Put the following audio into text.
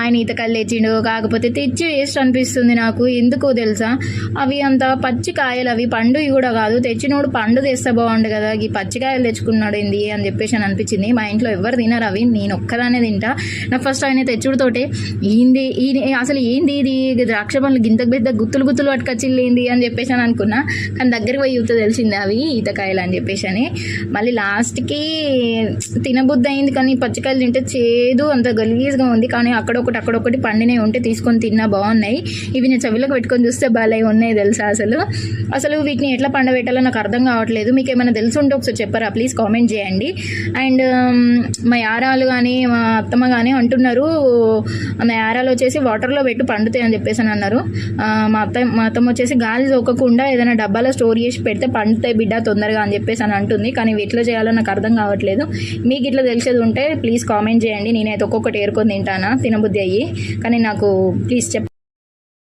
ఆయన ఈతకాయలు తెచ్చిండు, కాకపోతే తెచ్చి వేస్ట్ అనిపిస్తుంది నాకు. ఎందుకో తెలుసా, అవి అంత పచ్చి కాయలు, అవి పండు కూడా కాదు. తెచ్చినోడు పండు తెస్తే బాగుండు కదా, ఈ పచ్చికాయలు తెచ్చుకున్నాడు ఏంది అని చెప్పేసి అని అనిపించింది. మా ఇంట్లో ఎవరు తినరు అవి, నేను ఒక్కదానే తింటా. నాకు ఫస్ట్ ఆయన తెచ్చుడుతోటే అసలు ఏంది ఇది ద్రాక్ష పండ్లు గింత పెద్ద గుత్తులు గుత్తులు పట్టుకొచ్చిల్లు ఏంది అని చెప్పేసి అని అనుకున్నా. కానీ దగ్గరికి పోయి యూత తెలిసింది అవి ఈతకాయలు అని చెప్పేసి అని. మళ్ళీ లాస్ట్కి తినబుద్ధి అయింది, కానీ పచ్చికాయలు తింటే చేదు అంత గలీజ్గా ఉంది. కానీ అక్కడొకటి పండినవి ఉంటే తీసుకొని తిన్నా బాగున్నాయి. ఇవి నేను చెవిలోకి పెట్టుకొని చూస్తే భలే ఉన్నాయి తెలుసా. అసలు వీటిని ఎట్లా పండబెట్టాలో నాకు అర్థం కావట్లేదు. మీకు ఏమైనా తెలుసుంటే ఒకసారి చెప్పరా ప్లీజ్ కామెంట్ చేయండి. అండ్ మా యారాలు కానీ మా అత్తమ్మ కానీ అంటున్నారు, మా యారాలు వచ్చేసి వాటర్లో పెట్టి పండుతాయి అని చెప్పేసి అని అన్నారు. మా అత్తమ్మ వచ్చేసి గాలి సోకకుండా ఏదైనా డబ్బాలో స్టోర్ చేసి పెడితే పండుతాయి బిడ్డ తొందరగా అని చెప్పేసి అని అంటుంది. కానీ ఇవి ఎట్లా చేయాలో నాకు అర్థం కావట్లేదు. మీకు ఇట్లా తెలిసేది ఉంటే ప్లీజ్ కామెంట్ చేయండి. నేనైతే ఒక్కొక్కటి ఏరుకొని తింటానా తినబుద్ధి అయ్యి. కానీ నాకు ప్లీజ్